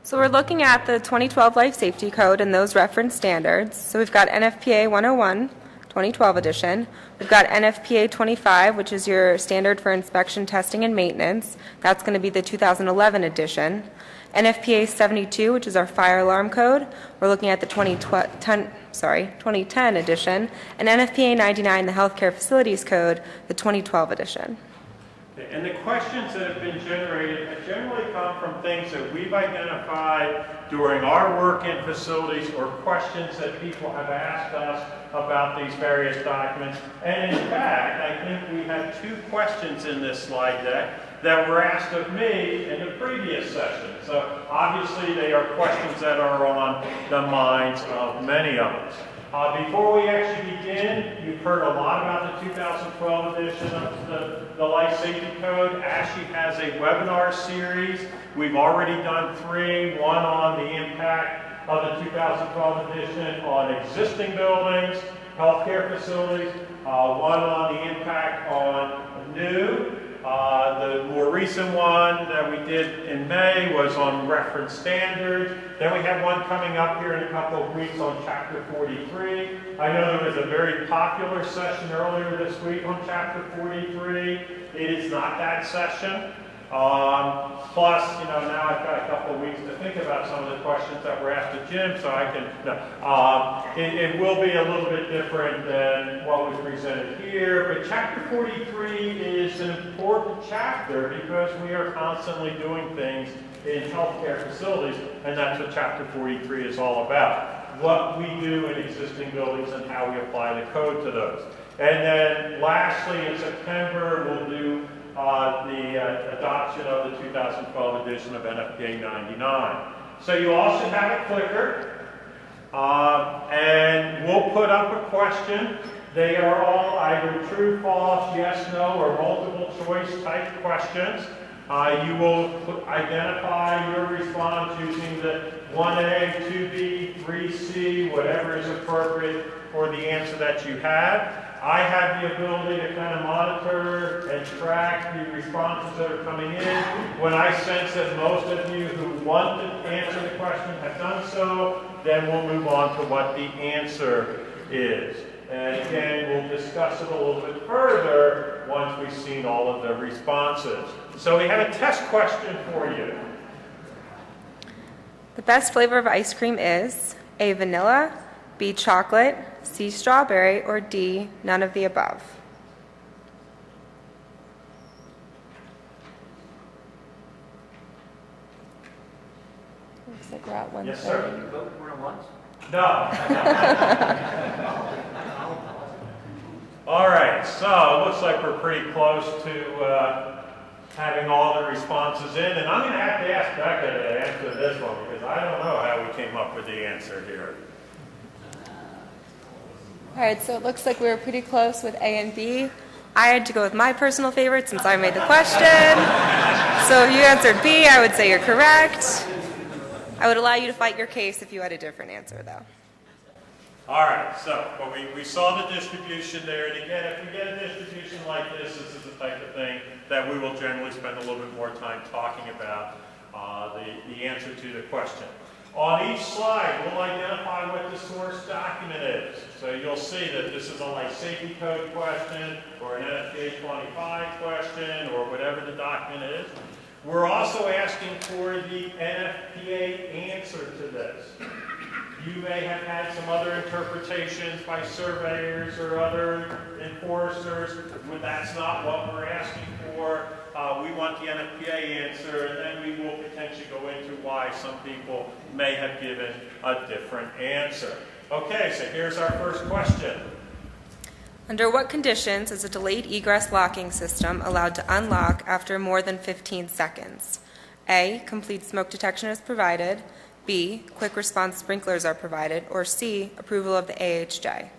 So we're looking at the 2012 Life Safety Code and those reference standards. So we've got NFPA 101, 2012 edition. We've got NFPA 25, which is your standard for inspection, testing, and maintenance. That's going to be the 2011 edition. NFPA 72, which is our fire alarm code. We're looking at the 2010 edition. And NFPA 99, the healthcare facilities code, the 2012 edition. And the questions that have been generated have generally come from things that we've identified during our work in facilities or questions that people have asked us about these various documents. And in fact, I think we have two questions in this slide deck that were asked of me in the previous session. So obviously they are questions that are on the minds of many of us. Before we actually begin, you've heard a lot about the 2012 edition of the Life Safety Code. ASHE has a webinar series. We've already done 3, one on the impact of the 2012 edition on existing buildings, healthcare facilities, one on the impact on new. The more recent one that we did in May was on reference standards. Then we have one coming up here in a couple of weeks on Chapter 43. I know there was a very popular session earlier this week on Chapter 43. It is not that session. Plus, now I've got a couple of weeks to think about some of the questions that were asked of Jim, so I can, it will be a little bit different than what was presented here, but Chapter 43 is an important chapter because we are constantly doing things in healthcare facilities, and that's what Chapter 43 is all about. What we do in existing buildings and how we apply the code to those. And then lastly, in September, we'll do the adoption of the 2012 edition of NFPA 99. So you also have a clicker, and we'll put up a question. They are all either true, false, yes, no, or multiple choice type questions. You will identify your response using the 1A, 2B, 3C, whatever is appropriate for the answer that you have. I have the ability to kind of monitor and track the responses that are coming in. When I sense that most of you who want to answer the question have done so, then we'll move on to what the answer is. And again, we'll discuss it a little bit further once we've seen all of the responses. So we have a test question for you. The best flavor of ice cream is A, vanilla, B, chocolate, C, strawberry, or D, none of the above. Looks like we're at 1:30. Yes, sir. Did you vote more than once? No. All right, so it looks like we're pretty close to having all the responses in, and I'm going to have to ask Becca to answer this one because I don't know how we came up with the answer here. All right, so it looks like we were pretty close with A and B. I had to go with my personal favorite since I made the question. So if you answered B, I would say you're correct. I would allow you to fight your case if you had a different answer, though. All right, so but we saw the distribution there, and again, if we get a distribution like this is the type of thing that we will generally spend a little bit more time talking about the answer to the question. On each slide, we'll identify what the source document is. So you'll see that this is a Life Safety Code question, or an NFPA 25 question, or whatever the document is. We're also asking for the NFPA answer to this. You may have had some other interpretations by surveyors or other enforcers. That's not what we're asking for. We want the NFPA answer, and then we will potentially go into why some people may have given a different answer. Okay, so here's our first question. Under what conditions is a delayed egress locking system allowed to unlock after more than 15 seconds? A, complete smoke detection is provided. B, quick response sprinklers are provided. Or C, approval of the AHJ.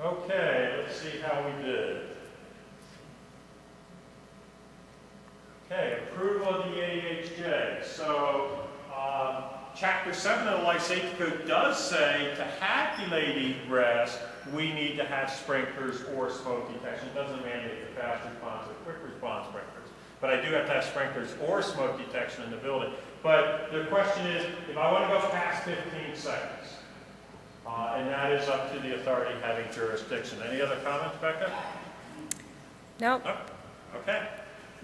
Okay, let's see how we did. Okay, approval of the AHJ. So Chapter 7 of the Life Safety Code does say to have delayed egress, we need to have sprinklers or smoke detection. It doesn't mandate the fast response or quick response sprinklers. But I do have to have sprinklers or smoke detection in the building. But the question is, if I want to go past 15 seconds, and that is up to the authority having jurisdiction. Any other comments, Becca? Nope. Oh, okay.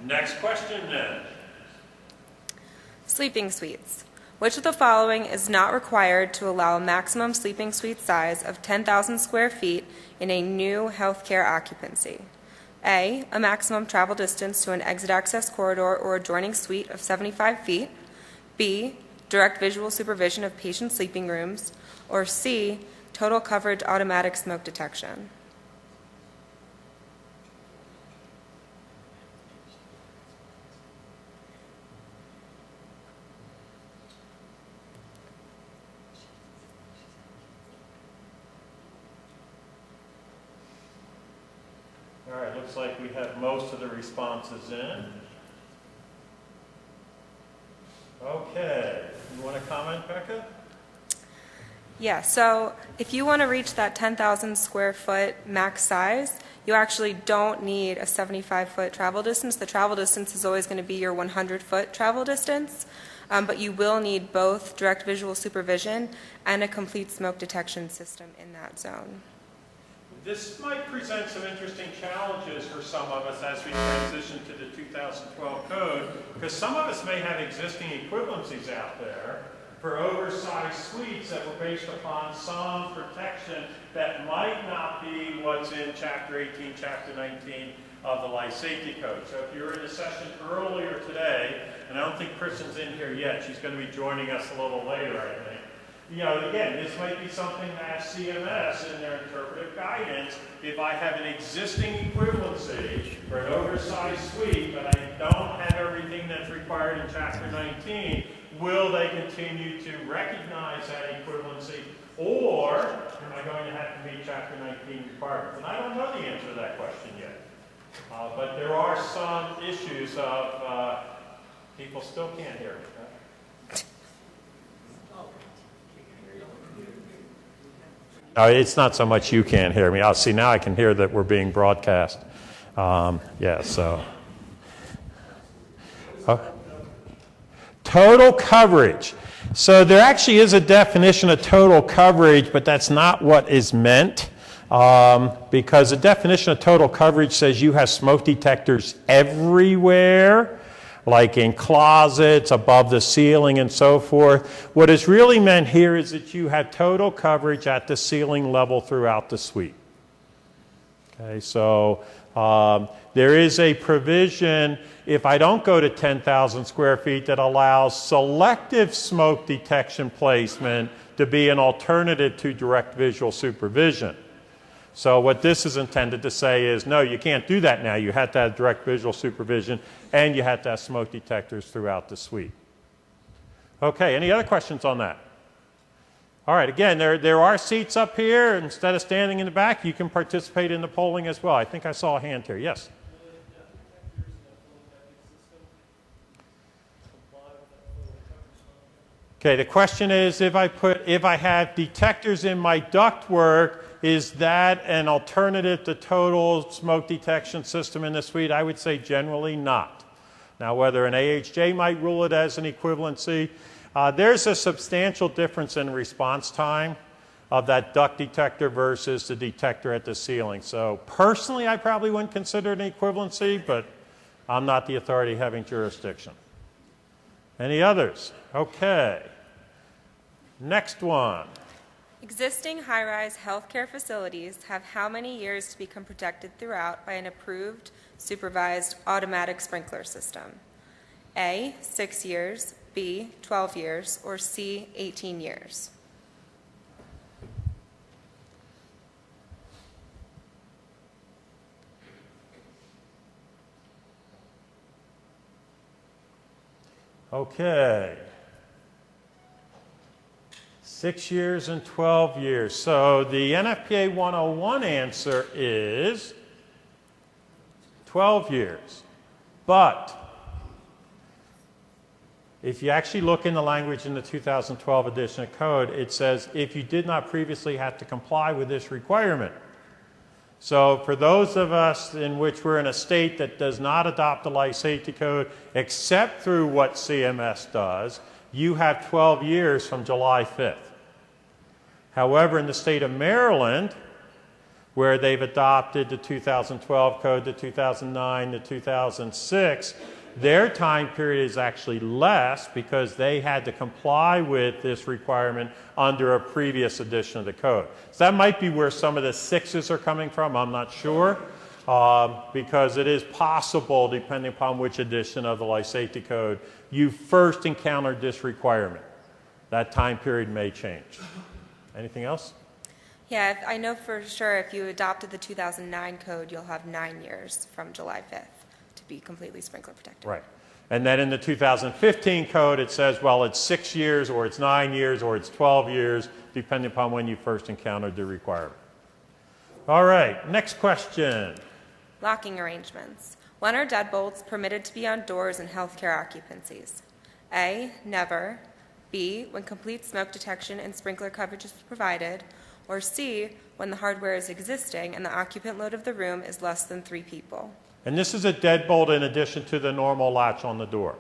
Next question then. Sleeping suites. Which of the following is not required to allow a maximum sleeping suite size of 10,000 square feet in a new healthcare occupancy? A maximum travel distance to an exit access corridor or adjoining suite of 75 feet. B, direct visual supervision of patient sleeping rooms. Or C, total coverage automatic smoke detection. All right, looks like we have most of the responses in. Okay, you want to comment, Becca? Yeah, so if you want to reach that 10,000 square foot max size, you actually don't need a 75-foot travel distance. The travel distance is always going to be your 100-foot travel distance, but you will need both direct visual supervision and a complete smoke detection system in that zone. This might present some interesting challenges for some of us as we transition to the 2012 code, because some of us may have existing equivalencies out there for oversized suites that were based upon some protection that might not be what's in Chapter 18, Chapter 19 of the Life Safety Code. So if you were in a session earlier today, and I don't think Kristen's in here yet, she's going to be joining us a little later, I think. You know, again, this might be something that CMS in their interpretive guidance, if I have an existing equivalency for an oversized suite, but I don't have everything that's required in Chapter 19, will they continue to recognize that equivalency, or am I going to have to meet Chapter 19 requirements? And I don't know the answer to that question yet. But there are some issues of people still can't hear me. It's not so much you can't hear me. I'll see now I can hear that we're being broadcast. Yeah, so. Total coverage. So there actually is a definition of total coverage, but that's not what is meant. Because the definition of total coverage says you have smoke detectors everywhere, like in closets, above the ceiling, and so forth. What is really meant here is that you have total coverage at the ceiling level throughout the suite. Okay, so there is a provision, if I don't go to 10,000 square feet, that allows selective smoke detection placement to be an alternative to direct visual supervision. So what this is intended to say is, no, you can't do that now. You have to have direct visual supervision, and you have to have smoke detectors throughout the suite. Okay, any other questions on that? All right, again, there are seats up here. Instead of standing in the back, you can participate in the polling as well. I think I saw a hand here. Yes? Okay, the question is, if I have detectors in my ductwork, is that an alternative to total smoke detection system in the suite? I would say generally not. Now, whether an AHJ might rule it as an equivalency, there's a substantial difference in response time of that duct detector versus the detector at the ceiling. So personally, I probably wouldn't consider it an equivalency, but I'm not the authority having jurisdiction. Any others? Okay. Next one. Existing high-rise healthcare facilities have how many years to become protected throughout by an approved, supervised automatic sprinkler system? A, 6 years, B, 12 years, or C, 18 years? Okay. 6 years and 12 years. So the NFPA 101 answer is 12 years. But If you actually look in the language in the 2012 edition of code, it says if you did not previously have to comply with this requirement. So for those of us in which we're in a state that does not adopt the life safety code except through what CMS does, you have 12 years from July 5th. However, in the state of Maryland, where they've adopted the 2012 code, the 2009, the 2006, their time period is actually less because they had to comply with this requirement under a previous edition of the code. So that might be where some of the sixes are coming from. I'm not sure, because it is possible, depending upon which edition of the life safety code you first encountered this requirement. That time period may change. Anything else? Yeah, I know for sure if you adopted the 2009 code, you'll have 9 years from July 5th to be completely sprinkler protected. Right. And then in the 2015 code, it says, well, it's 6 years, or it's 9 years, or it's 12 years, depending upon when you first encountered the requirement. All right, next question. Locking arrangements. When are deadbolts permitted to be on doors in healthcare occupancies? A, never. B, when complete smoke detection and sprinkler coverage is provided. Or C, when the hardware is existing and the occupant load of the room is less than 3 people. And this is a deadbolt in addition to the normal latch on the door.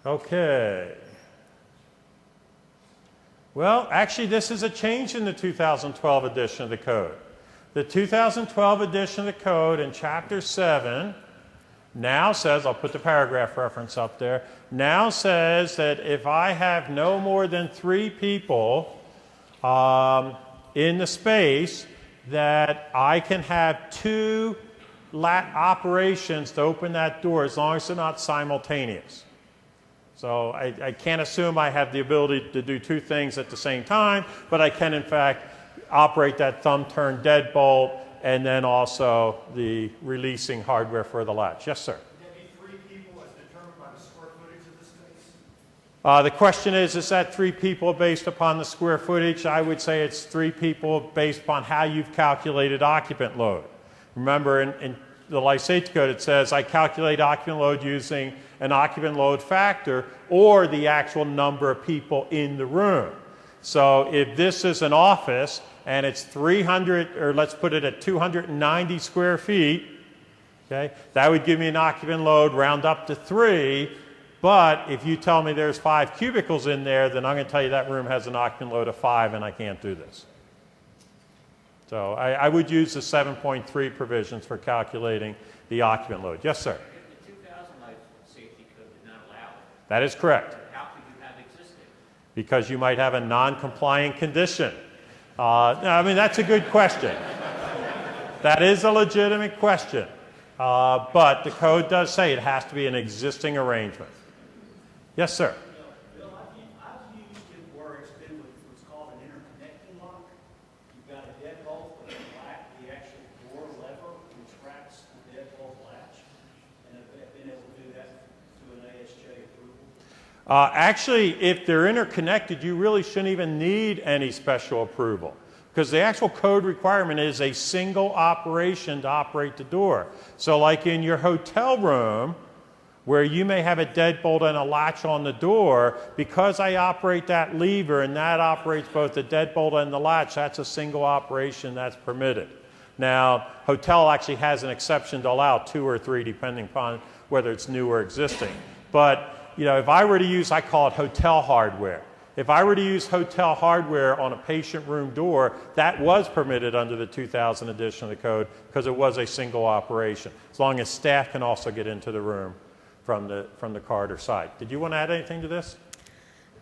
Okay. Well, actually, this is a change in the 2012 edition of the code. The 2012 edition of the code in Chapter 7 now says, I'll put the paragraph reference up there, now says that if I have no more than 3 people in the space, that I can have 2 operations to open that door as long as they're not simultaneous. So I can't assume I have the ability to do 2 things at the same time, but I can, in fact, operate that thumb-turn deadbolt and then also the releasing hardware for the latch. Yes, sir? Would that be 3 people as determined by the square footage of the space? The question is that 3 people based upon the square footage? I would say it's 3 people based upon how you've calculated occupant load. Remember, in the life safety code, it says I calculate occupant load using an occupant load factor or the actual number of people in the room. So if this is an office and it's 300, or let's put it at 290 square feet, okay, that would give me an occupant load round up to 3. But if you tell me there's 5 cubicles in there, then I'm going to tell you that room has an occupant load of 5 and I can't do this. So I would use the 7.3 provisions for calculating the occupant load. Yes, sir? If the 2000 life safety code did not allow it, That is correct. how could you have existing? Because you might have a non-compliant condition. I mean, that's a good question. That is a legitimate question. But the code does say it has to be an existing arrangement. Yes, sir? Bill, I've used it where it's been with what's called an interconnecting lock. You've got a deadbolt with the actual door lever which tracks the deadbolt latch, and I've been able to do that through an ASJ approval. Actually, if they're interconnected, you really shouldn't even need any special approval, because the actual code requirement is a single operation to operate the door. So like in your hotel room, where you may have a deadbolt and a latch on the door, because I operate that lever and that operates both the deadbolt and the latch, that's a single operation that's permitted. Now, hotel actually has an exception to allow 2 or 3, depending upon whether it's new or existing. But you know, if I were to use, I call it hotel hardware. If I were to use hotel hardware on a patient room door, that was permitted under the 2000 edition of the code because it was a single operation, as long as staff can also get into the room from the corridor side. Did you want to add anything to this?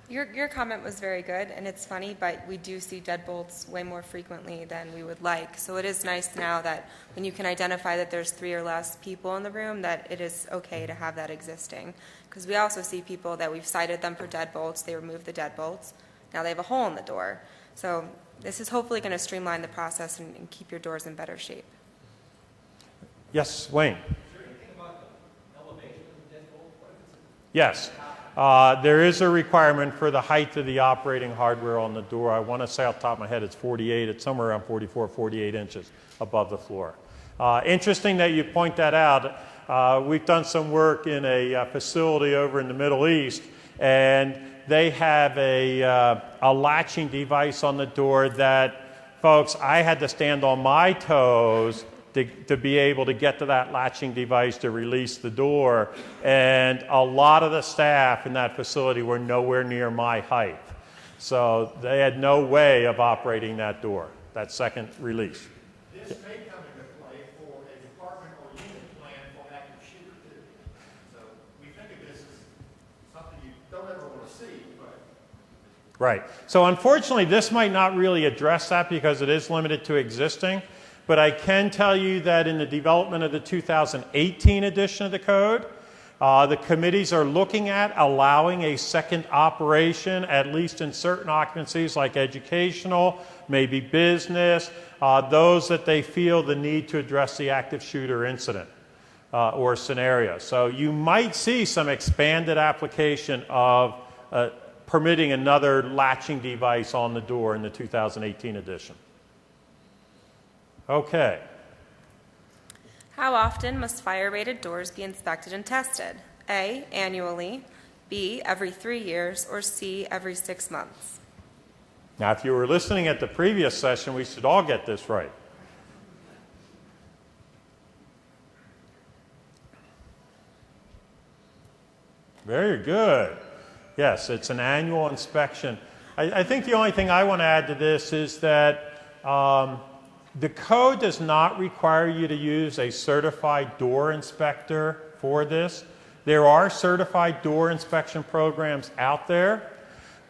Your comment was very good, and it's funny, but we do see deadbolts way more frequently than we would like. So it is nice now that when you can identify that there's 3 or less people in the room, that it is okay to have that existing. Because we also see people that we've cited them for deadbolts, they remove the deadbolts, now they have a hole in the door. So this is hopefully going to streamline the process and keep your doors in better shape. Yes, Wayne. Is there anything about the elevation of the deadbolt? Yes. there is a requirement for the height of the operating hardware on the door. I want to say off the top of my head it's 48. It's somewhere around 44, 48 inches above the floor. Interesting that you point that out. We've done some work in a facility over in the Middle East, and they have a latching device on the door that, folks, I had to stand on my toes to be able to get to that latching device to release the door. And a lot of the staff in that facility were nowhere near my height. So they had no way of operating that door, that second release. This may come into play for a department or unit plan for active shooter too. So we think of this as something you don't ever want to see, but. Right. So unfortunately, this might not really address that because it is limited to existing. But I can tell you that in the development of the 2018 edition of the code, the committees are looking at allowing a second operation, at least in certain occupancies like educational, maybe business, those that they feel the need to address the active shooter incident or scenario. So you might see some expanded application of permitting another latching device on the door in the 2018 edition. Okay. How often must fire-rated doors be inspected and tested? A, annually, B, every 3 years, or C, every 6 months? Now, if you were listening at the previous session, we should all get this right. Very good. Yes, it's an annual inspection. I think the only thing I want to add to this is that the code does not require you to use a certified door inspector for this. There are certified door inspection programs out there.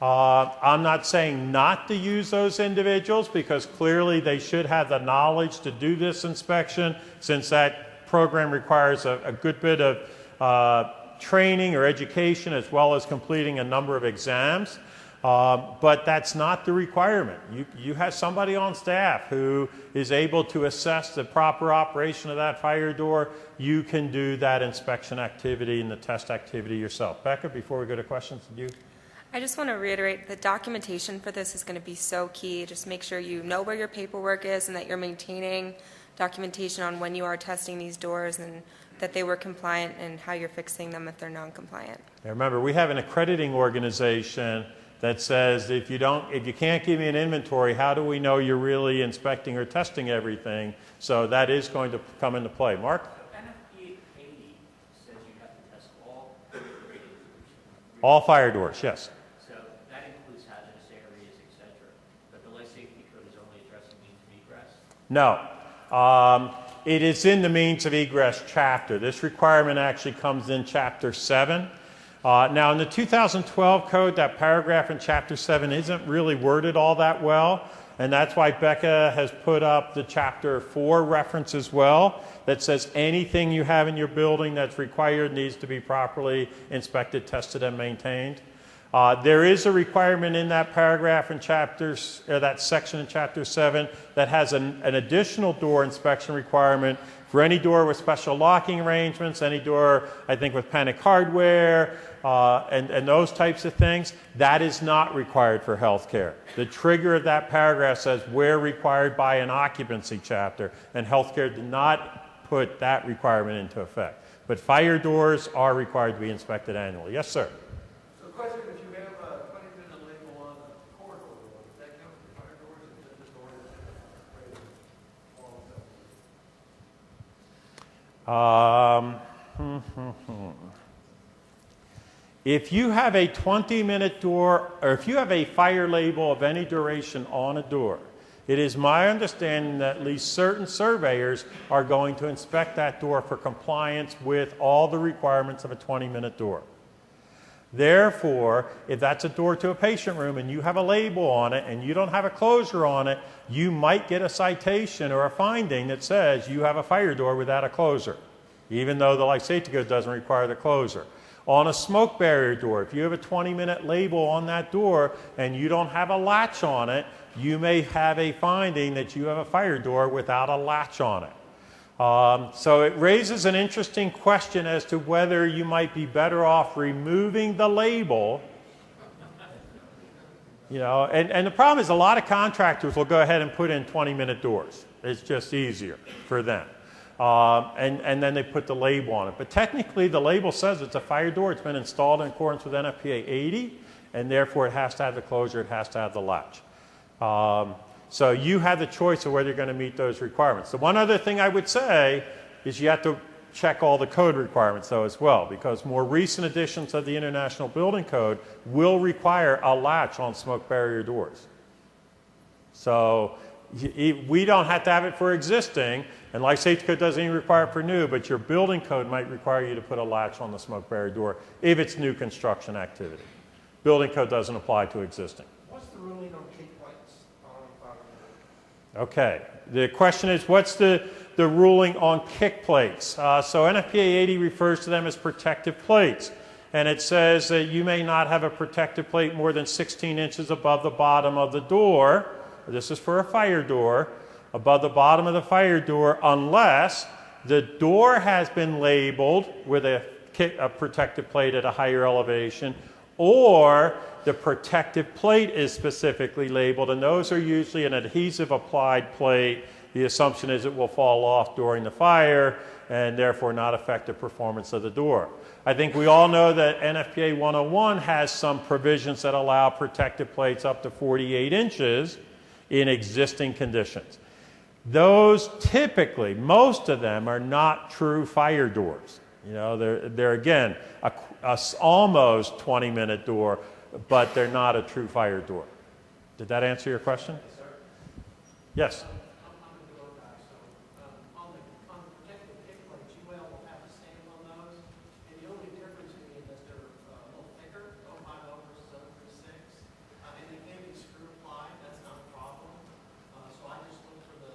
I'm not saying not to use those individuals because clearly they should have the knowledge to do this inspection since that program requires a good bit of training or education as well as completing a number of exams. But that's not the requirement. You have somebody on staff who is able to assess the proper operation of that fire door. You can do that inspection activity and the test activity yourself. Becca, before we go to questions, you? I just want to reiterate that documentation for this is going to be so key. Just make sure you know where your paperwork is and that you're maintaining documentation on when you are testing these doors and that they were compliant and how you're fixing them if they're non-compliant. Now remember, we have an accrediting organization that says if you can't give me an inventory, how do we know you're really inspecting or testing everything? So that is going to come into play. Mark? NFPA 80 says you have to test all fire-rated doors. All fire doors, yes. So that includes hazardous areas, etc. But the life safety code is only addressing means of egress. No. It is in the means of egress chapter. This requirement actually comes in Chapter 7. Now, in the 2012 code, that paragraph in Chapter 7 isn't really worded all that well, and that's why Becca has put up the Chapter 4 reference as well that says anything you have in your building that's required needs to be properly inspected, tested, and maintained. There is a requirement in that paragraph in that section in Chapter 7 that has an additional door inspection requirement for any door with special locking arrangements, any door, I think, with panic hardware, and those types of things. That is not required for healthcare. The trigger of that paragraph says where required by an occupancy chapter, and healthcare did not put that requirement into effect. But fire doors are required to be inspected annually. Yes, sir. So the question, if you have a 20-minute label on the corridor door, does that count for fire doors or is it just doors that If you have a 20-minute door, or if you have a fire label of any duration on a door, it is my understanding that at least certain surveyors are going to inspect that door for compliance with all the requirements of a 20-minute door. Therefore, if that's a door to a patient room and you have a label on it and you don't have a closure on it, you might get a citation or a finding that says you have a fire door without a closure, even though the life safety code doesn't require the closure. On a smoke barrier door, if you have a 20-minute label on that door and you don't have a latch on it, you may have a finding that you have a fire door without a latch on it. So it raises an interesting question as to whether you might be better off removing the label. You know, and the problem is a lot of contractors will go ahead and put in 20-minute doors. It's just easier for them. And then they put the label on it. But technically, the label says it's a fire door. It's been installed in accordance with NFPA 80, and therefore it has to have the closure, it has to have the latch. So you have the choice of whether you're going to meet those requirements. The one other thing I would say is you have to check all the code requirements, though, as well, because more recent editions of the International Building Code will require a latch on smoke barrier doors. So we don't have to have it for existing, and Life Safety Code doesn't even require it for new, but your building code might require you to put a latch on the smoke barrier door if it's new construction activity. Building code doesn't apply to existing. What's the ruling on kick plates on fire doors? Okay. The question is, what's the ruling on kick plates? So NFPA 80 refers to them as protective plates. And it says that you may not have a protective plate more than 16 inches above the bottom of the door. This is for a fire door. Above the bottom of the fire door, unless the door has been labeled with a protective plate at a higher elevation, or the protective plate is specifically labeled, and those are usually an adhesive applied plate. The assumption is it will fall off during the fire and therefore not affect the performance of the door. I think we all know that NFPA 101 has some provisions that allow protective plates up to 48 inches in existing conditions. Those typically, most of them are not true fire doors. You know, they're again, a almost 20-minute door, but they're not a true fire door. Did that answer your question? Yes, sir. Yes. I'm a door guy, so on the protective kick plates, you will have a stamp on those, and the only difference being is that they're a little thicker, 050 versus 036, and they can be screw applied. That's not a problem. So I just look for the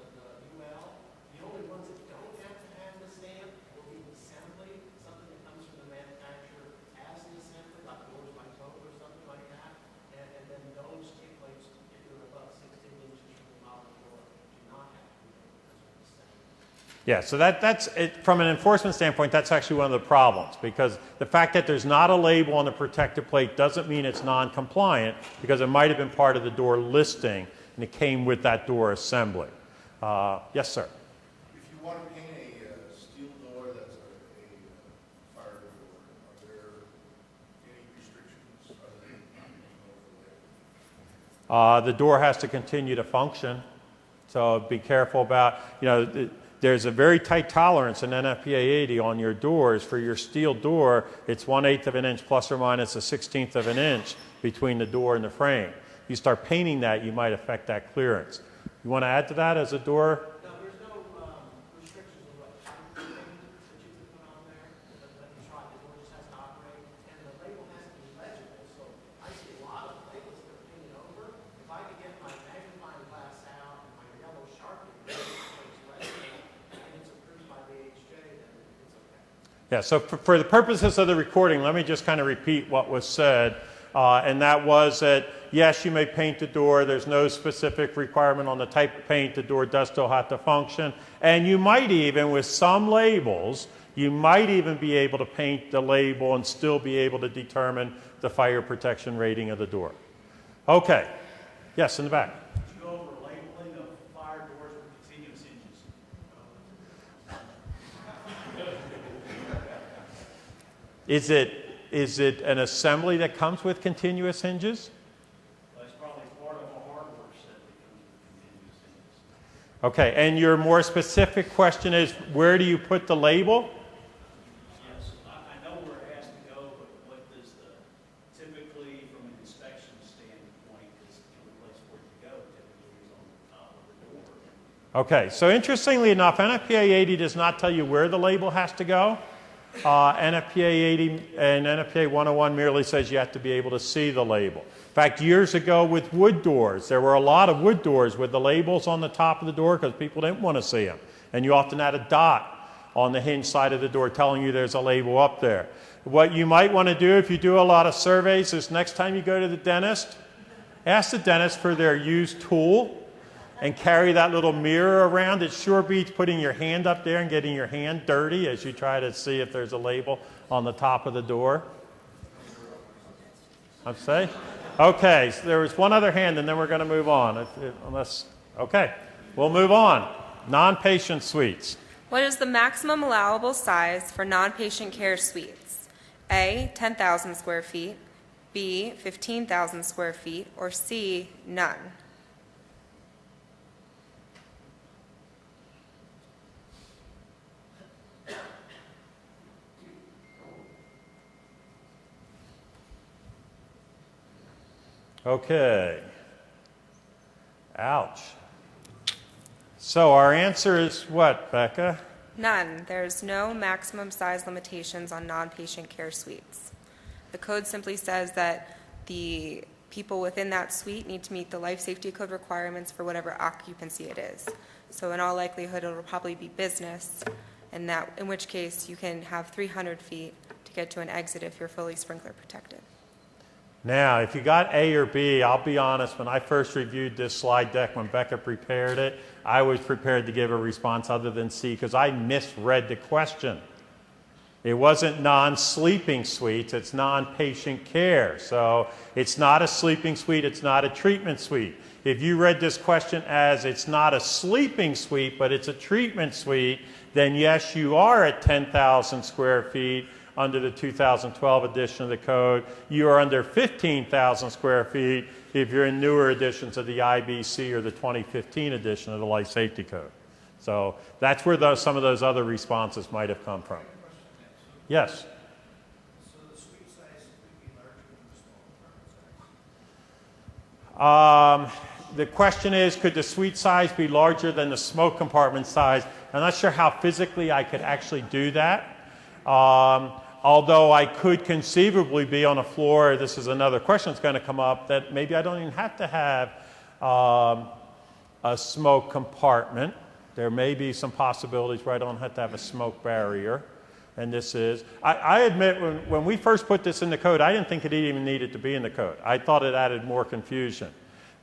UL. The only ones that don't have to have the stamp will be assembly, something that comes from the manufacturer as an assembly, like doors by Total or something like that. And then those kick plates, if you're above 16 inches from the bottom of the door, do not have to be labeled as an assembly. Yeah, so that's it, from an enforcement standpoint, that's actually one of the problems, because the fact that there's not a label on the protective plate doesn't mean it's non-compliant, because it might have been part of the door listing and it came with that door assembly. Yes, sir. If you want to paint a steel door that's a fire door, are there any restrictions other than over the label? The door has to continue to function, so be careful about, you know, there's a very tight tolerance in NFPA 80 on your doors. For your steel door, it's 1/8 of an inch plus or minus a 1/16 of an inch between the door and the frame. You start painting that, you might affect that clearance. You want to add to that as a door? No, there's no restrictions on what type of paint that you can put on there. Let me try, the door just has to operate, and the label has to be legible. So I see a lot of labels that are painted over. If I could get my magnifying glass out and my yellow Sharpie, it's legible, and it's approved by the HJ, then it's okay. Yeah, so for the purposes of the recording, let me just kind of repeat what was said. And that was that, yes, you may paint the door. There's no specific requirement on the type of paint. The door does still have to function. And you might even, with some labels, you might even be able to paint the label and still be able to determine the fire protection rating of the door. Okay. Yes, in the back. Could you go over labeling of fire doors with continuous hinges? Is it an assembly that comes with continuous hinges? That's probably part of a hardware set that comes with continuous hinges. Okay, and your more specific question is, where do you put the label? Yes, I know where it has to go, but what does typically from an inspection standpoint, is the only place for it to go typically is on the top of the door. Okay, so interestingly enough, NFPA 80 does not tell you where the label has to go. NFPA 80 and NFPA 101 merely says you have to be able to see the label. In fact, years ago with wood doors, there were a lot of wood doors with the labels on the top of the door because people didn't want to see them. And you often had a dot on the hinge side of the door telling you there's a label up there. What you might want to do if you do a lot of surveys is next time you go to the dentist, ask the dentist for their used tool and carry that little mirror around. It sure beats putting your hand up there and getting your hand dirty as you try to see if there's a label on the top of the door. I'd say. Okay, so there was one other hand, and then we're going to move on. Okay, we'll move on. Non-patient suites. What is the maximum allowable size for non-patient care suites? A, 10,000 square feet, B, 15,000 square feet, or C, none? Okay. Ouch. So our answer is what, Becca? None. There's no maximum size limitations on non-patient care suites. The code simply says that the people within that suite need to meet the life safety code requirements for whatever occupancy it is. So in all likelihood, it will probably be business, and that, in which case you can have 300 feet to get to an exit if you're fully sprinkler protected. Now, if you got A or B, I'll be honest, when I first reviewed this slide deck, when Becca prepared it, I was prepared to give a response other than C because I misread the question. It wasn't non-sleeping suites, it's non-patient care. So it's not a sleeping suite, it's not a treatment suite. If you read this question as it's not a sleeping suite, but it's a treatment suite, then yes, you are at 10,000 square feet under the 2012 edition of the code. You are under 15,000 square feet if you're in newer editions of the IBC or the 2015 edition of the Life Safety Code. So that's where some of those other responses might have come from. Yes? So the suite size would be larger than the small compartment size? The question is, could the suite size be larger than the smoke compartment size? I'm not sure how physically I could actually do that. Although I could conceivably be on a floor, this is another question that's going to come up, that maybe I don't even have to have a smoke compartment. There may be some possibilities where I don't have to have a smoke barrier. And this is, I admit, when we first put this in the code, I didn't think it even needed to be in the code. I thought it added more confusion.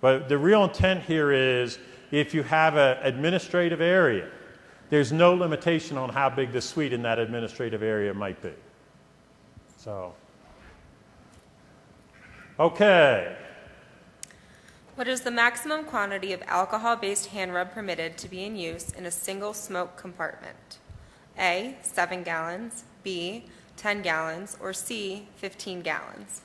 But the real intent here is, if you have an administrative area, there's no limitation on how big the suite in that administrative area might be. So, okay. What is the maximum quantity of alcohol-based hand rub permitted to be in use in a single smoke compartment? A, 7 gallons, B, 10 gallons, or C, 15 gallons?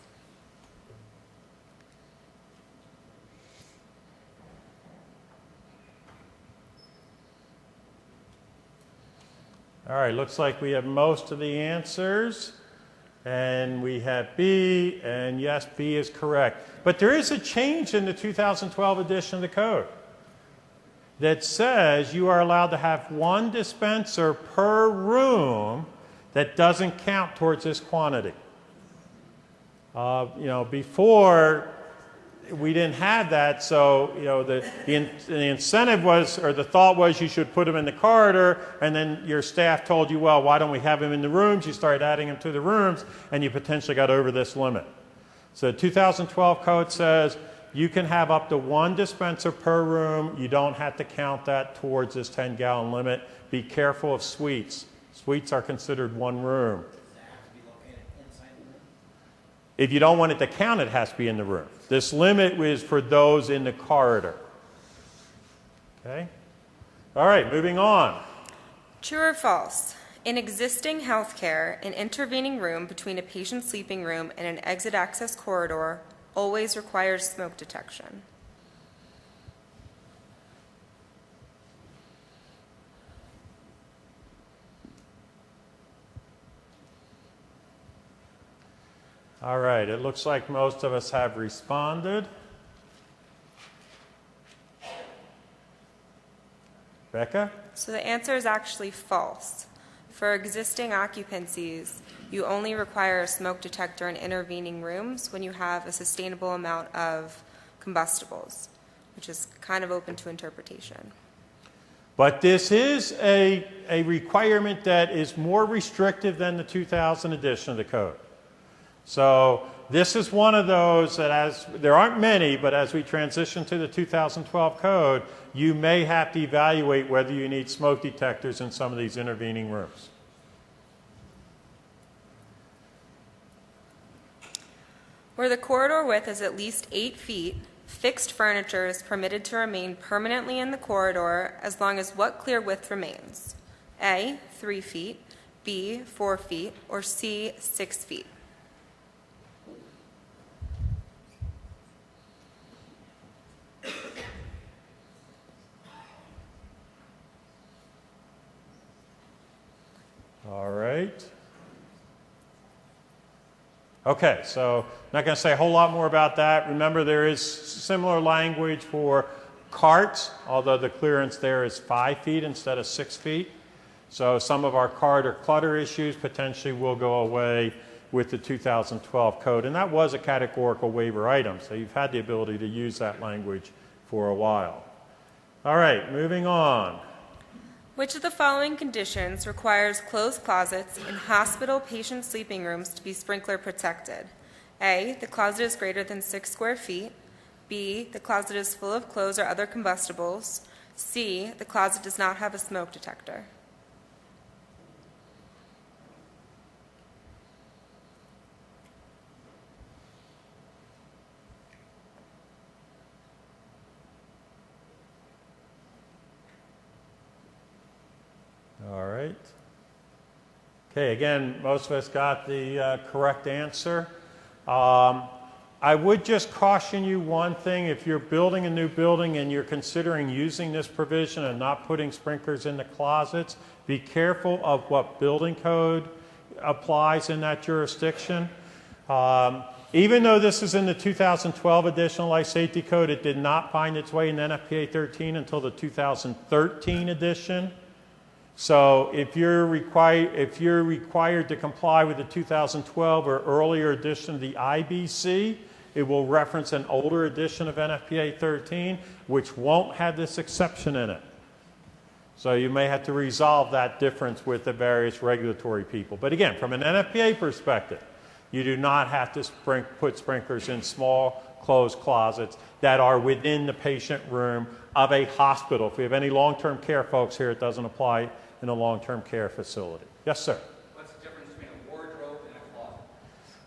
All right, looks like we have most of the answers. And we have B, and yes, B is correct. But there is a change in the 2012 edition of the code that says you are allowed to have one dispenser per room that doesn't count towards this quantity. Before we didn't have that, so the incentive was, or the thought was, you should put them in the corridor, and then your staff told you, well, why don't we have them in the rooms? You started adding them to the rooms, and you potentially got over this limit. So the 2012 code says you can have up to one dispenser per room. You don't have to count that towards this 10-gallon limit. Be careful of suites. Suites are considered one room. Does that have to be located inside the room? If you don't want it to count, it has to be in the room. This limit is for those in the corridor. Okay? All right, moving on. True or false? In existing healthcare, an intervening room between a patient's sleeping room and an exit access corridor always requires smoke detection. All right, it looks like most of us have responded. Becca? So the answer is actually false. For existing occupancies, you only require a smoke detector in intervening rooms when you have a sustainable amount of combustibles, which is kind of open to interpretation. But this is a requirement that is more restrictive than the 2000 edition of the code. So this is one of those that there aren't many, but as we transition to the 2012 code, you may have to evaluate whether you need smoke detectors in some of these intervening rooms. Where the corridor width is at least 8 feet, fixed furniture is permitted to remain permanently in the corridor as long as what clear width remains? A, 3 feet, B, 4 feet, or C, 6 feet. All right. Okay, so not going to say a whole lot more about that. Remember, there is similar language for carts, although the clearance there is 5 feet instead of 6 feet. So some of our cart or clutter issues potentially will go away with the 2012 code. And that was a categorical waiver item, so you've had the ability to use that language for a while. All right, moving on. Which of the following conditions requires closed closets in hospital patient sleeping rooms to be sprinkler protected? A, the closet is greater than 6 square feet. B, the closet is full of clothes or other combustibles. C, the closet does not have a smoke detector. All right. Okay, again, most of us got the correct answer. I would just caution you one thing. If you're building a new building and you're considering using this provision and not putting sprinklers in the closets, be careful of what building code applies in that jurisdiction. Even though this is in the 2012 additional life safety code, it did not find its way in NFPA 13 until the 2013 edition. So if you're required to comply with the 2012 or earlier edition of the IBC, it will reference an older edition of NFPA 13, which won't have this exception in it. So you may have to resolve that difference with the various regulatory people. But again, from an NFPA perspective, you do not have to put sprinklers in small closed closets that are within the patient room of a hospital. If we have any long-term care folks here, it doesn't apply in a long-term care facility. Yes, sir? What's the difference between a wardrobe and a closet?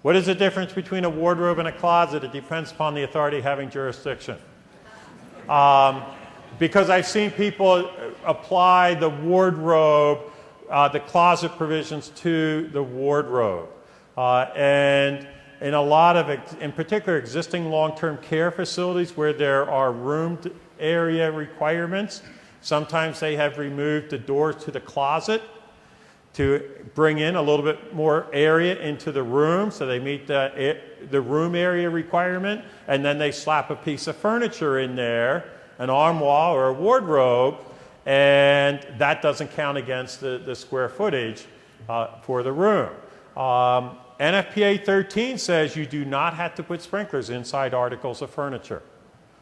What is the difference between a wardrobe and a closet? It depends upon the authority having jurisdiction. Because I've seen people apply the wardrobe, the closet provisions to the wardrobe. And in a lot of, in particular, existing long-term care facilities where there are room area requirements, sometimes they have removed the doors to the closet to bring in a little bit more area into the room so they meet the room area requirement, and then they slap a piece of furniture in there, an armoire or a wardrobe, and that doesn't count against the square footage for the room. NFPA 13 says you do not have to put sprinklers inside articles of furniture.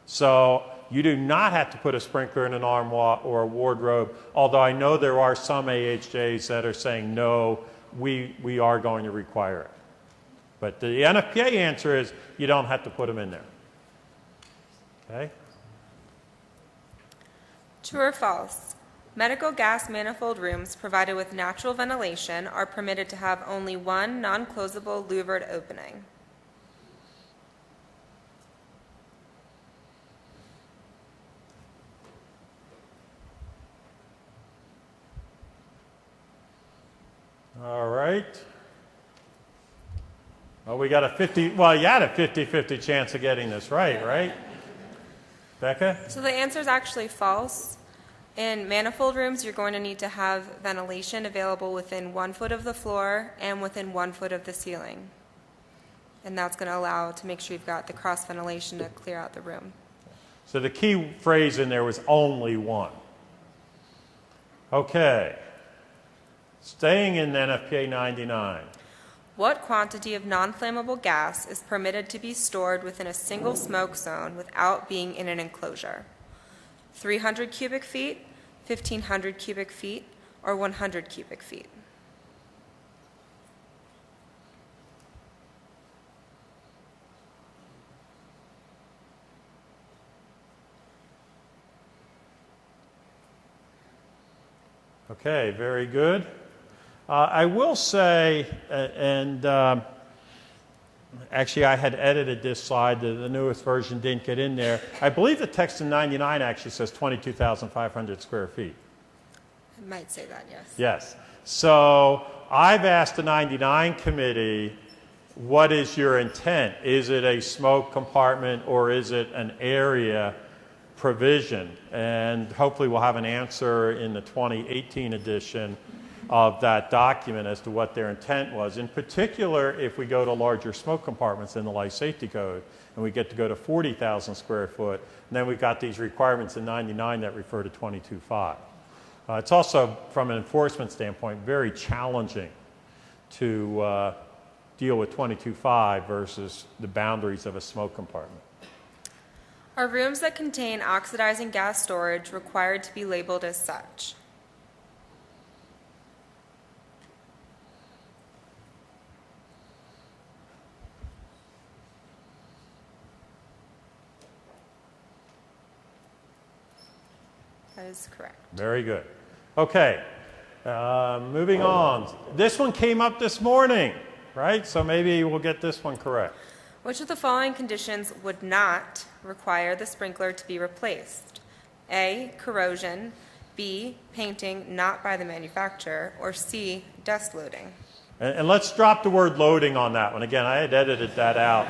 So you do not have to put a sprinkler in an armoire or a wardrobe, although I know there are some AHJs that are saying, no, we are going to require it. But the NFPA answer is you don't have to put them in there. Okay? True or false? Medical gas manifold rooms provided with natural ventilation are permitted to have only one non-closable louvered opening. All right. Well, we got a 50, well, you had a 50-50 chance of getting this right? Becca? So the answer is actually false. In manifold rooms, you're going to need to have ventilation available within 1 foot of the floor and within 1 foot of the ceiling. And that's going to allow to make sure you've got the cross ventilation to clear out the room. So the key phrase in there was only one. Okay. Staying in NFPA 99. What quantity of non-flammable gas is permitted to be stored within a single smoke zone without being in an enclosure? 300 cubic feet, 1,500 cubic feet, or 100 cubic feet? Okay, very good. I will say, actually I had edited this slide, the newest version didn't get in there. I believe the text in 99 actually says 22,500 square feet. It might say that, yes. Yes. So I've asked the 99 committee, what is your intent? Is it a smoke compartment or is it an area provision? And hopefully we'll have an answer in the 2018 edition of that document as to what their intent was. In particular, if we go to larger smoke compartments in the Life Safety Code and we get to go to 40,000 square foot, and then we've got these requirements in 99 that refer to 22.5. It's also, from an enforcement standpoint, very challenging to deal with 22.5 versus the boundaries of a smoke compartment. Are rooms that contain oxidizing gas storage required to be labeled as such? That is correct. Very good. Okay, moving on. This one came up this morning, right? So maybe we'll get this one correct. Which of the following conditions would not require the sprinkler to be replaced? A, corrosion, B, painting not by the manufacturer, or C, dust loading? And let's drop the word loading on that one. Again, I had edited that out.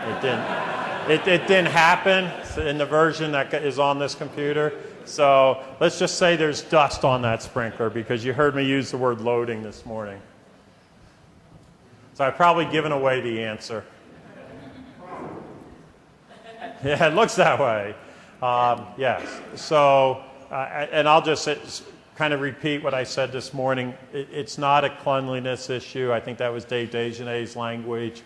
It didn't happen in the version that is on this computer. So let's just say there's dust on that sprinkler because you heard me use the word loading this morning. So I've probably given away the answer. Yeah, it looks that way. Yes. So, and I'll just kind of repeat what I said this morning. It's not a cleanliness issue. I think that was Dave Dejanay's language.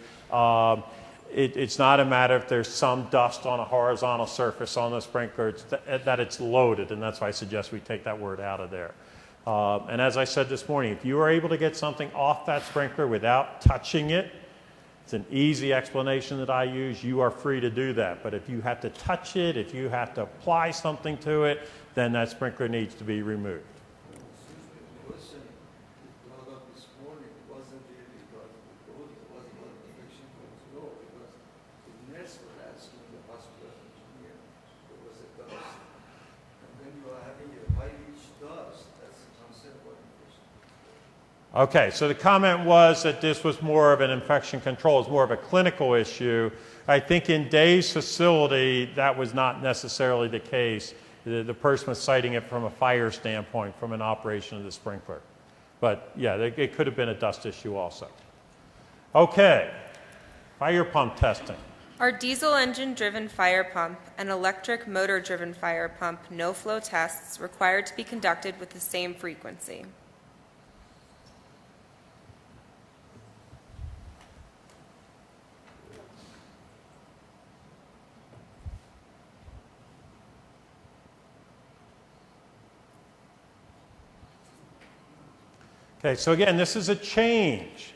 It's not a matter if there's some dust on a horizontal surface on the sprinkler, it's that it's loaded, and that's why I suggest we take that word out of there. And as I said this morning, if you are able to get something off that sprinkler without touching it, it's an easy explanation that I use. You are free to do that. But if you have to touch it, if you have to apply something to it, then that sprinkler needs to be removed. The question brought up this morning wasn't really because of the code, it was about the infection control, because the nurse was asking the hospital engineer, there was a dust. And when you are having a high-reach dust, that's a concern about infection. Okay, so the comment was that this was more of an infection control, it's more of a clinical issue. I think in Dave's facility, that was not necessarily the case. The person was citing it from a fire standpoint, from an operation of the sprinkler. But yeah, it could have been a dust issue also. Okay, fire pump testing. Are diesel engine-driven fire pump and electric motor-driven fire pump no-flow tests required to be conducted with the same frequency? Okay, so again, this is a change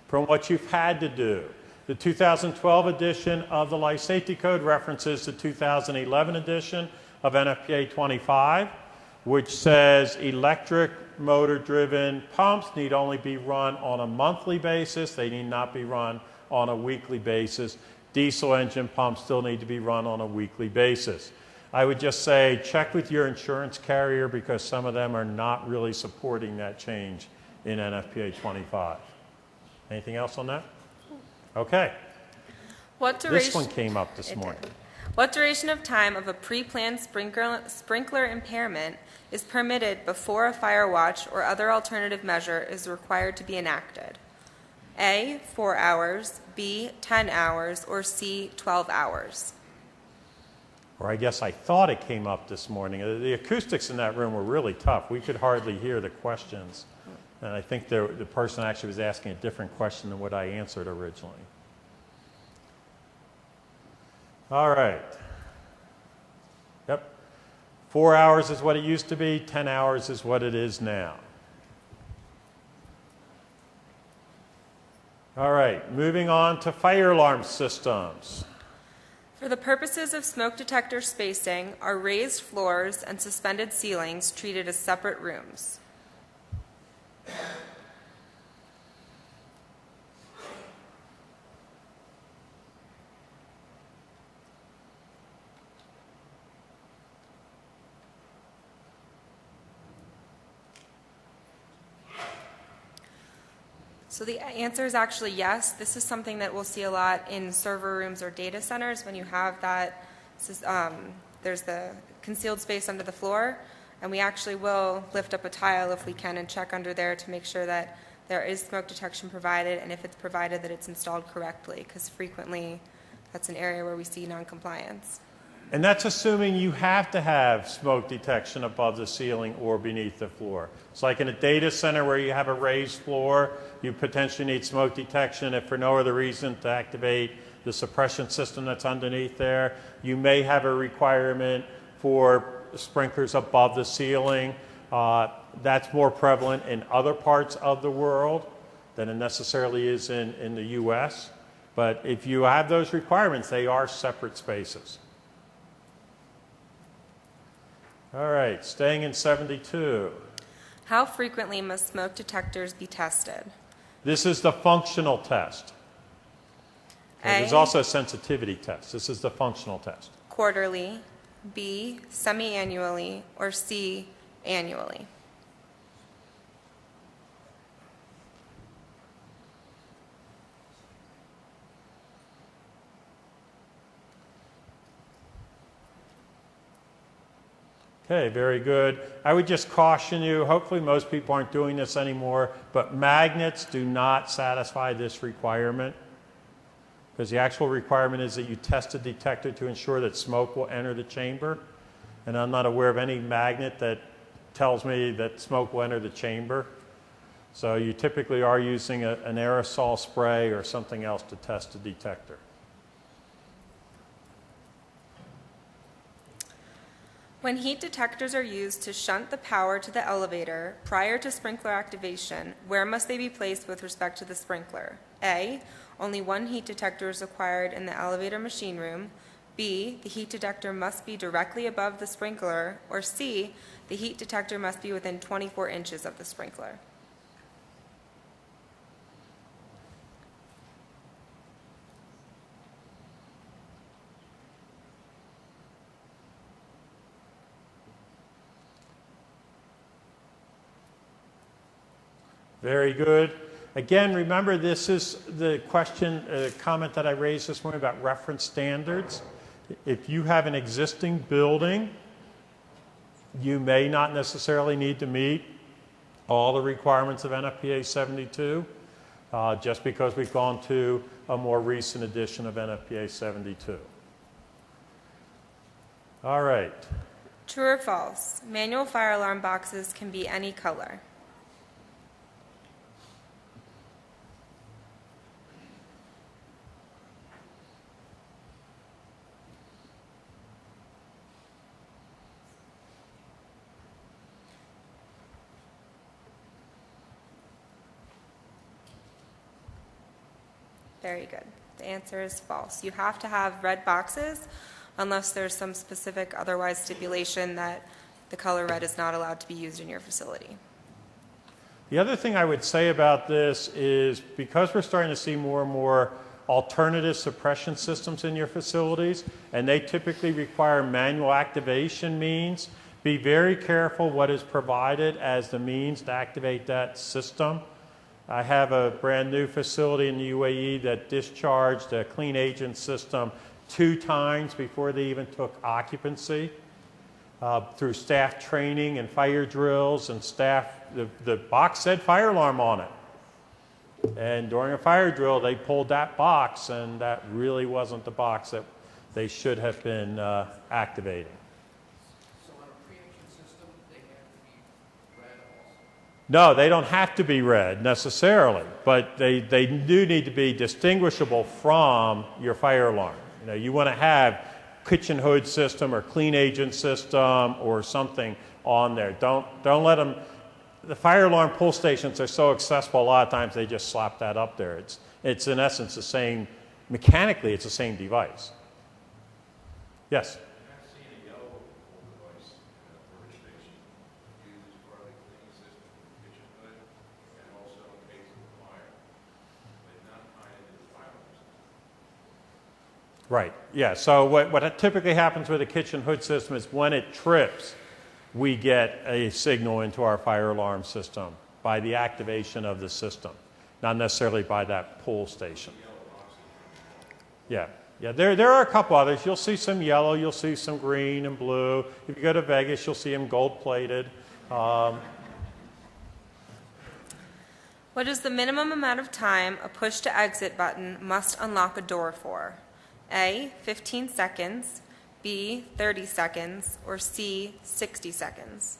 from what you've had to do. The 2012 edition of the Life Safety Code references the 2011 edition of NFPA 25, which says electric motor-driven pumps need only be run on a monthly basis. They need not be run on a weekly basis. Diesel engine pumps still need to be run on a weekly basis. I would just say check with your insurance carrier because some of them are not really supporting that change in NFPA 25. Anything else on that? Okay. What duration? This one came up this morning. What duration of time of a pre-planned sprinkler impairment is permitted before a fire watch or other alternative measure is required to be enacted? A, 4 hours, B, 10 hours, or C, 12 hours? Or I guess I thought it came up this morning. The acoustics in that room were really tough. We could hardly hear the questions. And I think the person actually was asking a different question than what I answered originally. All right. Yep. 4 hours is what it used to be. 10 hours is what it is now. All right. Moving on to fire alarm systems. For the purposes of smoke detector spacing, are raised floors and suspended ceilings treated as separate rooms? So the answer is actually yes. This is something that we'll see a lot in server rooms or data centers when you have that, there's the concealed space under the floor, and we actually will lift up a tile if we can and check under there to make sure that there is smoke detection provided, and if it's provided, that it's installed correctly, because frequently that's an area where we see noncompliance. And that's assuming you have to have smoke detection above the ceiling or beneath the floor. It's like in a data center where you have a raised floor, you potentially need smoke detection if for no other reason to activate the suppression system that's underneath there. You may have a requirement for sprinklers above the ceiling. That's more prevalent in other parts of the world than it necessarily is in the U.S. But if you have those requirements, they are separate spaces. All right, staying in 72. How frequently must smoke detectors be tested? This is the functional test. And there's A, also a sensitivity test. This is the functional test. quarterly, B, semi-annually, or C, annually. Okay, very good. I would just caution you, hopefully most people aren't doing this anymore, but magnets do not satisfy this requirement, because the actual requirement is that you test a detector to ensure that smoke will enter the chamber. And I'm not aware of any magnet that tells me that smoke will enter the chamber. So you typically are using an aerosol spray or something else to test a detector. When heat detectors are used to shunt the power to the elevator prior to sprinkler activation, where must they be placed with respect to the sprinkler? A, only one heat detector is required in the elevator machine room. B, the heat detector must be directly above the sprinkler. Or C, the heat detector must be within 24 inches of the sprinkler. Very good. Again, remember this is the comment that I raised this morning about reference standards. If you have an existing building, you may not necessarily need to meet all the requirements of NFPA 72, just because we've gone to a more recent edition of NFPA 72. All right. True or false? Manual fire alarm boxes can be any color. Very good. The answer is false. You have to have red boxes unless there's some specific otherwise stipulation that the color red is not allowed to be used in your facility. The other thing I would say about this is because we're starting to see more and more alternative suppression systems in your facilities, and they typically require manual activation means, be very careful what is provided as the means to activate that system. I have a brand new facility in the UAE that discharged a clean agent system 2 times before they even took occupancy through staff training and fire drills and staff. The box said fire alarm on it. And during a fire drill, they pulled that box, and that really wasn't the box that they should have been activating. So on a preemption system, they have to be red also? No, they don't have to be red necessarily, but they do need to be distinguishable from your fire alarm. You know, you want to have kitchen hood system or clean agent system or something on there. Don't let them. The fire alarm pull stations are so accessible. A lot of times they just slap that up there. It's in essence the same. Mechanically, it's the same device. Yes. I've seen a yellow pull device in a workstation used as part of the cleaning system for the kitchen hood and also in case of a fire, but not tied into the fire alarm system. Right. Yeah. So what typically happens with a kitchen hood system is when it trips, we get a signal into our fire alarm system by the activation of the system. not necessarily by that pull station. Yeah, yeah. There are a couple others. You'll see some yellow, you'll see some green and blue. If you go to Vegas, you'll see them gold-plated. What is the minimum amount of time a push-to-exit button must unlock a door for? A, 15 seconds, B, 30 seconds, or C, 60 seconds?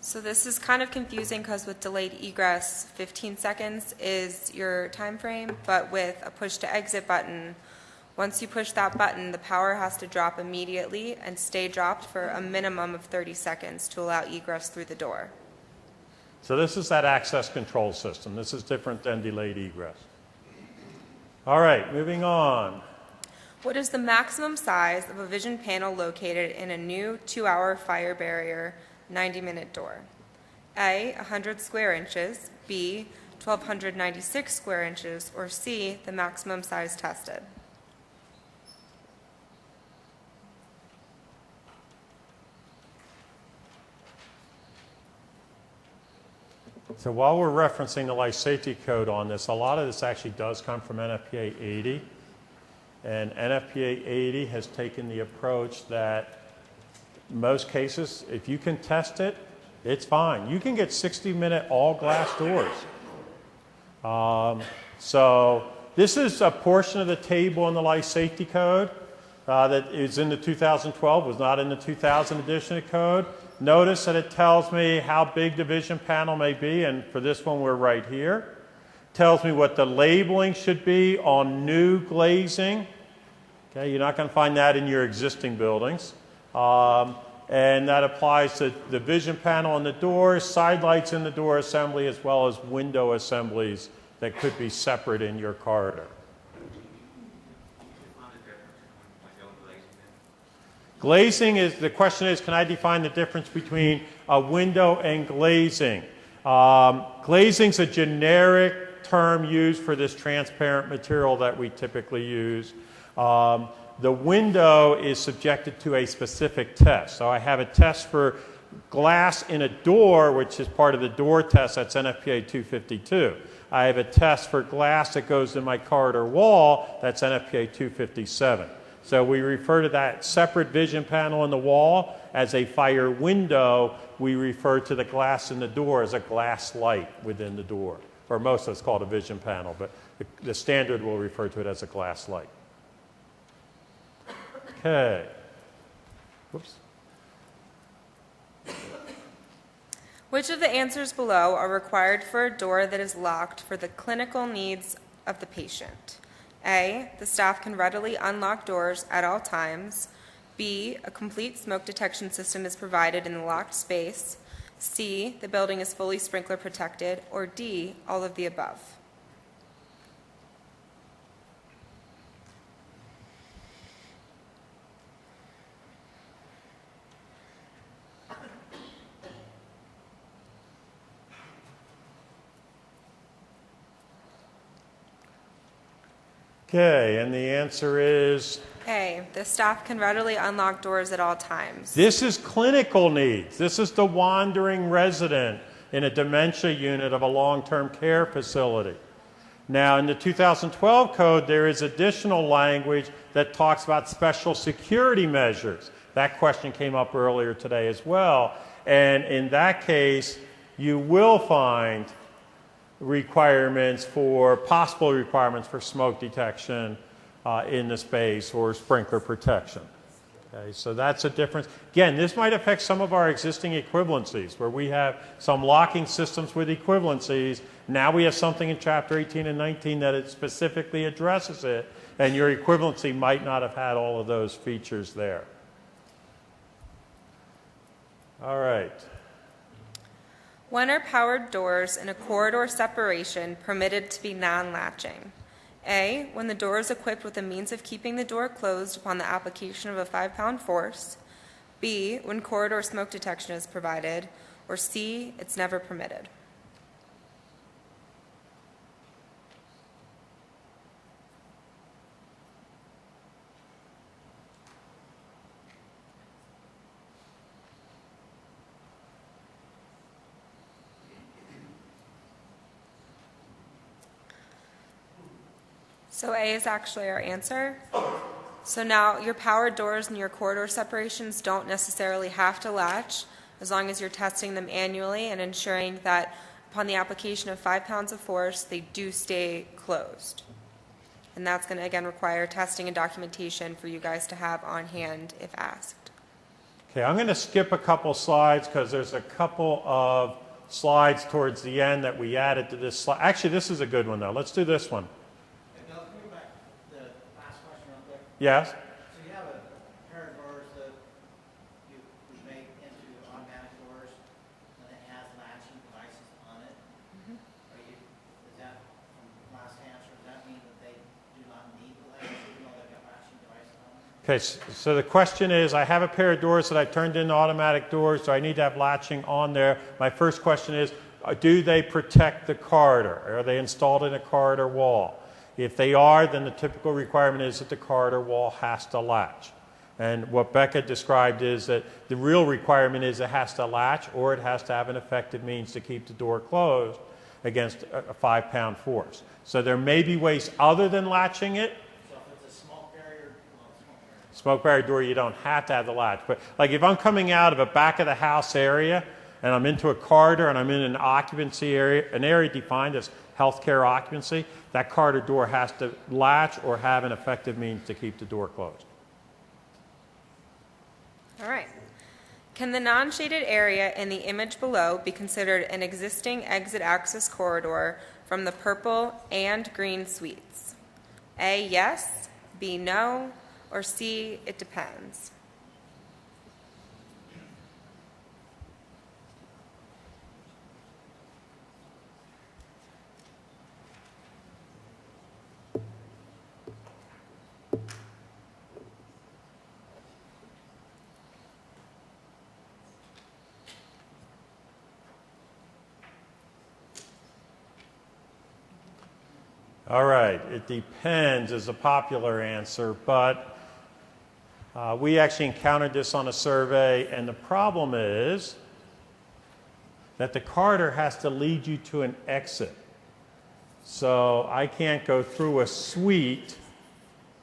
So this is kind of confusing because with delayed egress, 15 seconds is your time frame, but with a push-to-exit button, once you push that button, the power has to drop immediately and stay dropped for a minimum of 30 seconds to allow egress through the door. So this is that access control system. This is different than delayed egress. All right, moving on. What is the maximum size of a vision panel located in a new 2-hour fire barrier 90-minute door? A, 100 square inches, B, 1,296 square inches, or C, the maximum size tested? So while we're referencing the life safety code on this, a lot of this actually does come from NFPA 80. And NFPA 80 has taken the approach that most cases, if you can test it, it's fine. You can get 60-minute all-glass doors. So this is a portion of the table in the life safety code that is in the 2012, was not in the 2000 edition of code. Notice that it tells me how big the vision panel may be, and for this one we're right here. Tells me what the labeling should be on new glazing. Okay, you're not going to find that in your existing buildings. And that applies to the vision panel on the doors, side lights in the door assembly, as well as window assemblies that could be separate in your corridor. Glazing is, the question is, can I define the difference between a window and glazing? Glazing's a generic term used for this transparent material that we typically use. The window is subjected to a specific test. So I have a test for glass in a door, which is part of the door test, that's NFPA 252. I have a test for glass that goes in my corridor wall, that's NFPA 257. So we refer to that separate vision panel in the wall as a fire window. We refer to the glass in the door as a glass light within the door. For most of us, it's called a vision panel, but the standard will refer to it as a glass light. Okay. Whoops. Which of the answers below are required for a door that is locked for the clinical needs of the patient? A, the staff can readily unlock doors at all times. B, a complete smoke detection system is provided in the locked space. C, the building is fully sprinkler protected. Or D, all of the above. Okay, and the answer is? A, the staff can readily unlock doors at all times. This is clinical needs. This is the wandering resident in a dementia unit of a long-term care facility. Now, in the 2012 code, there is additional language that talks about special security measures. That question came up earlier today as well. And in that case, you will find possible requirements for smoke detection in the space or sprinkler protection. Okay, so that's a difference. Again, this might affect some of our existing equivalencies where we have some locking systems with equivalencies. Now we have something in Chapter 18 and 19 that it specifically addresses it, and your equivalency might not have had all of those features there. All right. When are powered doors in a corridor separation permitted to be non-latching? A, when the door is equipped with a means of keeping the door closed upon the application of a 5-pound force. B, when corridor smoke detection is provided. Or C, it's never permitted. So A is actually our answer. So now your power doors and your corridor separations don't necessarily have to latch as long as you're testing them annually and ensuring that upon the application of 5 pounds of force, they do stay closed. And that's going to, again, require testing and documentation for you guys to have on hand if asked. Okay, I'm going to skip a couple slides because there's a couple of slides towards the end that we added to this slide. Actually, this is a good one, though. Let's do this one. And Bill, can we go back to the last question real quick? Yes? So you have a pair of doors that you make into automatic doors, and it has latching devices on it. Is that, from last answer, does that mean that they do not need the latch, even though they've got latching devices on them? Okay, so the question is, I have a pair of doors that I turned into automatic doors, so I need to have latching on there. My first question is, do they protect the corridor? Are they installed in a corridor wall? If they are, then the typical requirement is that the corridor wall has to latch. And what Becca described is that the real requirement is it has to latch or it has to have an effective means to keep the door closed against a 5-pound force. So there may be ways other than latching it. So if it's a smoke barrier, Smoke barrier door, you don't have to have the latch. But like if I'm coming out of a back of the house area and I'm into a corridor and I'm in an occupancy area, an area defined as healthcare occupancy, that corridor door has to latch or have an effective means to keep the door closed. All right. Can the non-shaded area in the image below be considered an existing exit access corridor from the purple and green suites? A, yes, B, no, or C, it depends. All right, it depends is a popular answer, but we actually encountered this on a survey, and the problem is that the corridor has to lead you to an exit. So I can't go through a suite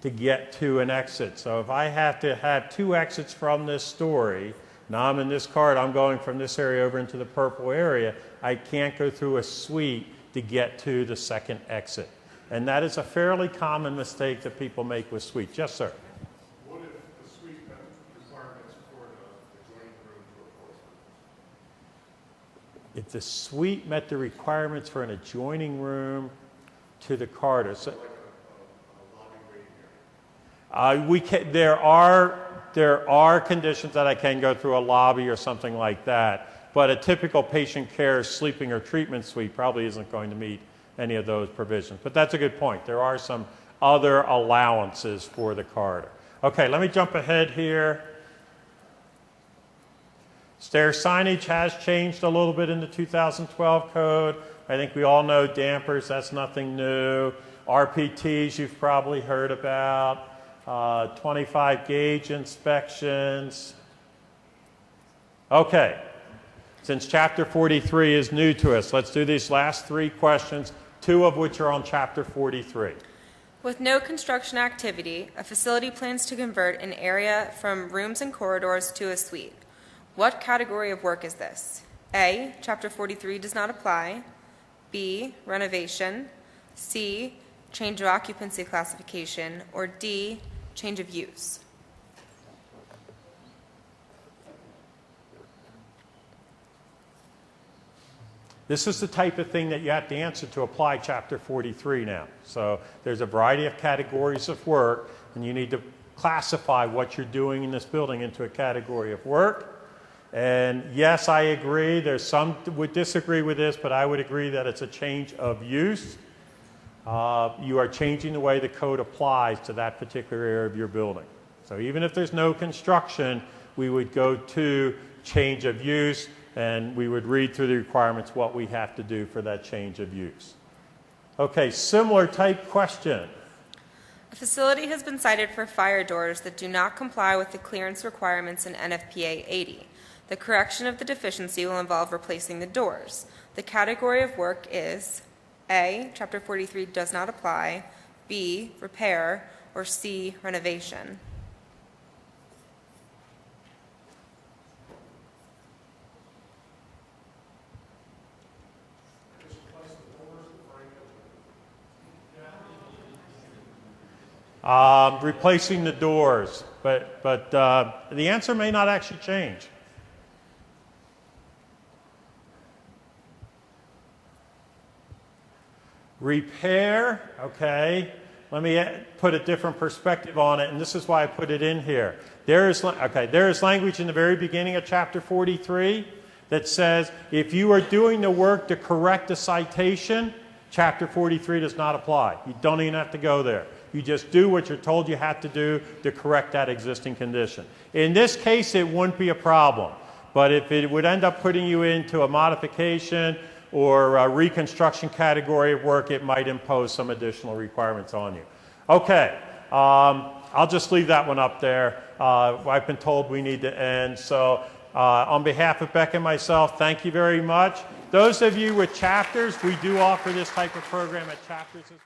to get to an exit. So if I have to have 2 exits from this story, now I'm in this corridor, I'm going from this area over into the purple area, I can't go through a suite to get to the second exit. And that is a fairly common mistake that people make with suites. Yes, sir? What if the suite met requirements for the adjoining room to a force? If the suite met the requirements for an adjoining room to the corridor. So, Like a lobby waiting area? there are conditions that I can go through a lobby or something like that, but a typical patient care sleeping or treatment suite probably isn't going to meet any of those provisions. But that's a good point. There are some other allowances for the corridor. Okay, let me jump ahead here. Stair signage has changed a little bit in the 2012 code. I think we all know dampers, that's nothing new. RPTs you've probably heard about. 25 gauge inspections. Okay, since Chapter 43 is new to us, let's do these last 3 questions, 2 of which are on Chapter 43. With no construction activity, a facility plans to convert an area from rooms and corridors to a suite. What category of work is this? A, Chapter 43 does not apply. B, renovation. C, change of occupancy classification. Or D, change of use. This is the type of thing that you have to answer to apply Chapter 43 now. So there's a variety of categories of work, and you need to classify what you're doing in this building into a category of work. And yes, I agree. There's some would disagree with this, but I would agree that it's a change of use. You are changing the way the code applies to that particular area of your building. So even if there's no construction, we would go to change of use, and we would read through the requirements what we have to do for that change of use. Okay, similar type question. A facility has been cited for fire doors that do not comply with the clearance requirements in NFPA 80. The correction of the deficiency will involve replacing the doors. The category of work is A, Chapter 43 does not apply, B, repair, or C, renovation? Replacing the doors, but the answer may not actually change. Repair, okay. Let me put a different perspective on it, and this is why I put it in here. There is language in the very beginning of chapter 43 that says if you are doing the work to correct a citation, chapter 43 does not apply. You don't even have to go there. You just do what you're told you have to do to correct that existing condition. In this case, it wouldn't be a problem. But if it would end up putting you into a modification or a reconstruction category of work, it might impose some additional requirements on you. Okay, I'll just leave that one up there. I've been told we need to end. So on behalf of Beck and myself, thank you very much. Those of you with chapters, we do offer this type of program at chapters as well.